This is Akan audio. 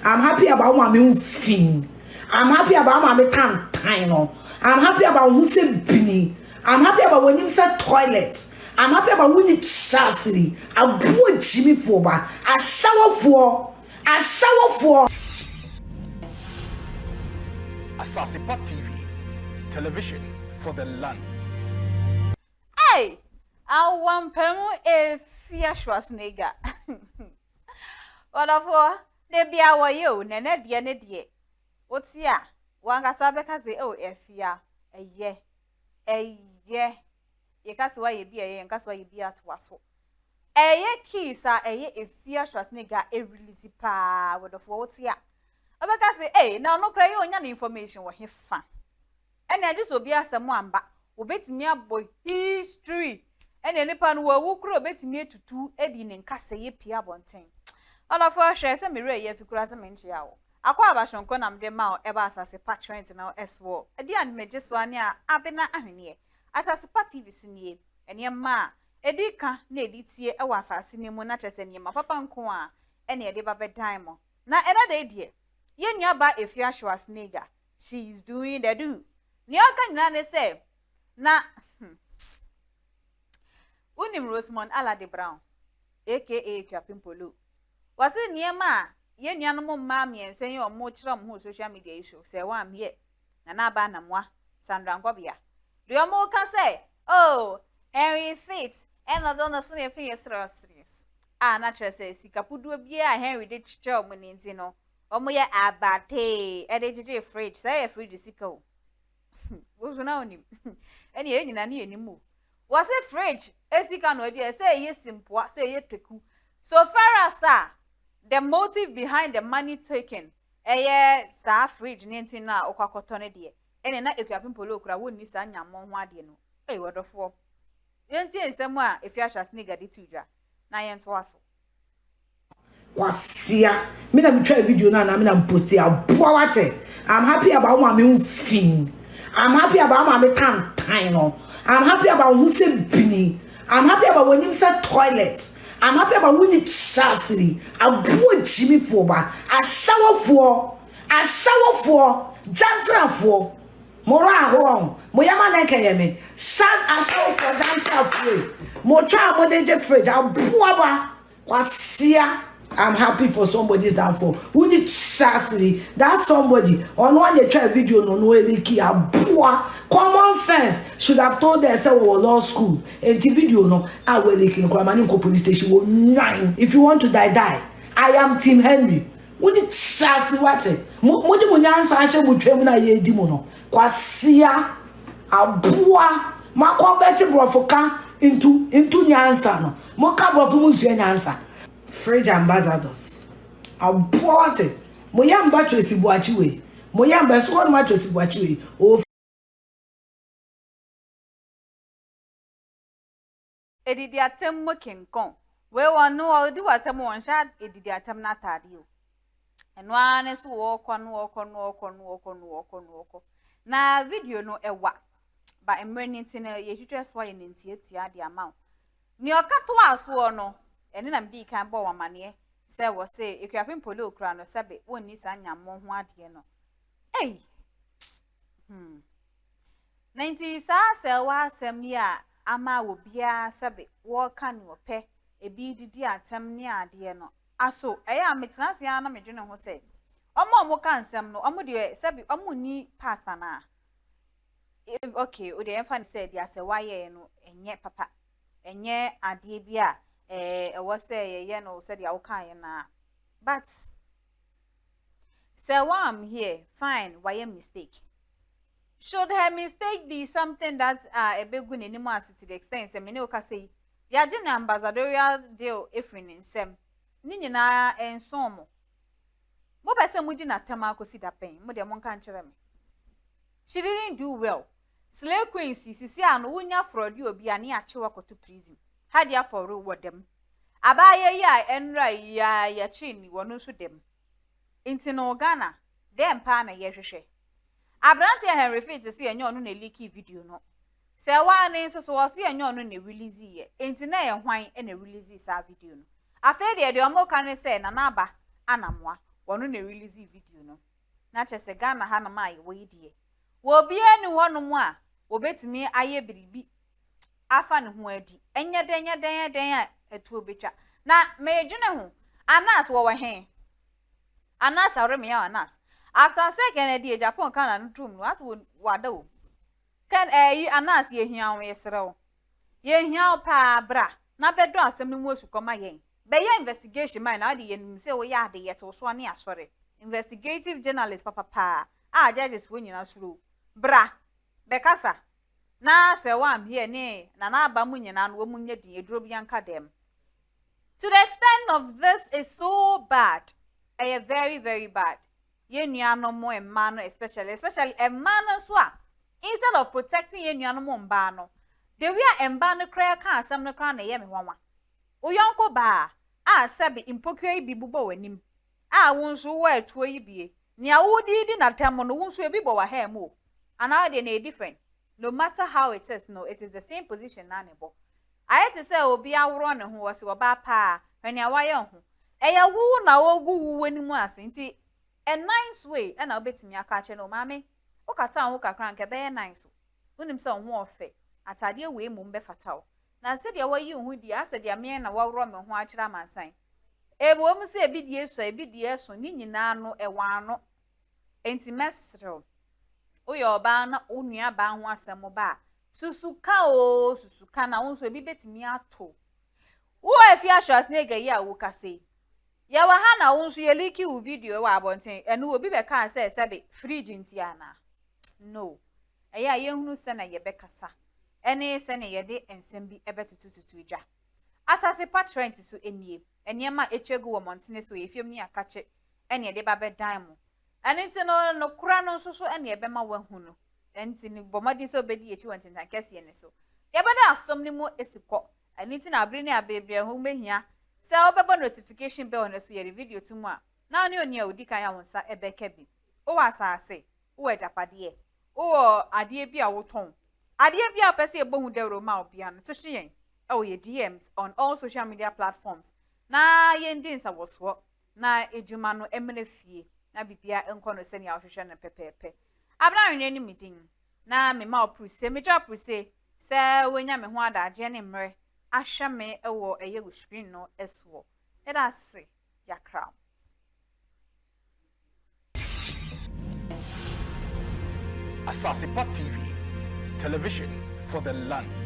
I'm happy about my thing. I'm happy about my can't time. I'm happy about who said Bini. I'm happy about when you said toilet. I'm happy about when you chastity. I bought Jimmy for a shower for Asasipa TV, television for the land. Hey, Akuapem Afia Schwarzennegger. What of they be our you, Nene dear. What's ya? One Gasabeka say, oh, Afia, a ye. You cast why you be a and cast why you be at Wasso. A ye keys are a Afia Schwarzennegger, a release pa, what of what's ya? Abeka say, eh, now no cry on your information what he fan. And I just will be as someone back. Obet me a boy history. And any pan who could obet me to 2 Eddie and Cassay Pia Bontain. All of our shares and mirror if you could as a mention. Aquabashon conam de mouth ever as a patrons in our S-war. A dear major one year, Abena Ahine, as a party visunye, and your ma, a deca, lady tea, a was a cinema natchez and your papa and coa, and your debaba diamond. Now another dear. Yen yaba Afia Schwarzennegger. She's doing the do. Nyoka nane say. Na Unim Rosemont ala de Brown, aka Akuapem Poloo. Was it near ma? Yen Anamoah mammy and say your more chum who social media issue. Serwaa Amihere, Anamoah, Sandra Gobia. Do your more can say, oh, Henry Fitz, and I don't know so free as serious. Ah, natural says, Sikapudu beer, Henry did job when in Zino. Or moya abate, a fridge, say a fridge is sickle. Who's known him? Any any move. Was it fridge? As you can idea, say yes, simple, say ye teku. So far as the motive behind the money taken, sa fridge, Nintina, or Quacotone dear, and not Akuapem Poloo, I wouldn't miss Anamoah, eh, what of war? You see somewhere if Afia Schwarzennegger did tuja. Nyan's wassel. Kwasia. Me na me try video na me na post ya. I'm happy about my thing. I'm happy about my can't time. I'm happy about who said Bini. I'm happy about when you said toilet. I'm happy about when you chastity. I bought Jimmy for a shower for jantra for Mora wrong. Moyama nekayeme. Shad a shower for jantra for. Mocha modern fridge. I'll boaba. Kwasia. I'm happy for somebody's downfall. Who need chastity? That's somebody. On one they try video no eliki a common sense should have told themselves we law school. And the video no I will in Kwamani police station will 9. If you want to die. I am Team Henry. Who need chastity what it? Mo di mo nyansa ahye mo twam na ye di mo no. Kwasia aboa ma convert brofoka into nyansa no. Mo ka brofo mo nsu nyansa. Fridge ambassadors. I bought it. Moyamba Tracy Boachiwe. Moyamba squad match Tracy Boachiwe. Oh, Edidi atem mokin kon. We wan no odi watem won sha edidi atem na tade o. Eno ane so wo na video no ewa. Ba emre nti na ye twetwe so ye nti etia de ama. Ni okato aso no. Eni na mdi kan bo wamane say wo say Akuapem Poloo kra no sabe wonni sa nyammo ho ade no ei 90 sa Serwaa asem ya ama wo bia sabe wo ka ni ope ebi didi atem ni ade no aso eya metenase ya na medwene ho say omo ka nsem no omo de sabe omo ni pastor na okay o de emfa ni say dia Serwaa ye no enye papa enye ade bia was say ye no said ya okay na but Serwaa Amihere fine why a mistake should her mistake be something that a big good anymore to the extent say me no ka say ya je na ambassadorial deal efrin nsem ni nyina ensom mo be say mudi na tema akosi da pen mo de mo kan kire me she didn't do well slay queen sisi anu wonya fraud obi ani achewa koto prison had ya for reward them abaye ya enra ya chin wono so dem inti no Ghana dem pa na ye hwehwe abrante Henry Fit se enye onu na leak video no Serwaa ne so wo se enye onu na release ye inti na ye hwan e na release sa video no afa de omo kan se na aba Anamoah wono na release video no na chese Ghana ha na mai we die wo bia ni wono mu a wo betimi aye biribi afa ne ho adi enye den a etu obetwa na mejune ho Anas wo he Anas awreme ya Anas after second day Japan kana no tum no as wo wada wo kan Anas ye hia wo yesrew ye hia pa bra na bedo asem no mu asukoma yen be ye investigation man na de ye nim se wo ya de ye to so ne asore investigative journalist papa judges wo nyina suru bra be kasa na Serwaa Amihere ne na aba mu nyina no wo mu nya din eduro bi anka dem. To the extent of this is so bad. Very, very bad. Ye nuano mo emano especially emano so instead of protecting ye nuano mo mbano. The we are embano kra kan asam no kra na ye me wanwa. Oyonko ba sabi impokwe bi bubo wanim. Wonso wo atuo yi bie. Nia wodi di na tamo no wonso e bi bo wa ha mo. And now they na different. No matter how it is, no, it is the same position na nebo. I to say obi awro ne ho wose oba pa hwene awaye ho eya wu na ogu wu wanimu ase nti a nice way na obetimi aka che no mame ukata ho kakra nke be nice unim se ho ofe atade we mu mbe fatawo na se de wayi hu di ase de me na wawro me ho akira mansan ebo mu se ebi die so ni nyina no ewa no enti mesro oyoba na onua ba ho asem ba susuka na unso bi betimi ato wo Afia Schwarzennegger ya wo kase ya wa ha na unso ye liki u video wa abonten enu obi be kan say sebe fridge ntiana no eya ye hunu se na ye be kasa ene se na ye de ensem bi ebetututu dwa asase patrent so enie eniema etwegu wo montene so ye fiem ni akache ene de ba be dan mo ene nti no kura no so ene ye be ma wa hunu enti ni bomadi so bedi echi wantintan kese ne so ye bada asom ni mu esiko aniti na abri ni abebia ho mehia se obebo notification bell ne so ye video tumu a na oni oni a odi kan ya wonsa ebeka bi o wasase o ejapade o ade bi a woton ade bi a pese ebohu dewro ma obia no to hyen ye DMs on all social media platforms na ye ndin sa woso na ejuma no emene fie na bibia enko no se ni a hwehwe no pepepe abna nwene ni midin na me ma opuse me drop se wenya me ho adaje ne mre ahwe me ewo eye go screen no eswo let us see yakra Asasipa TV, television for the land.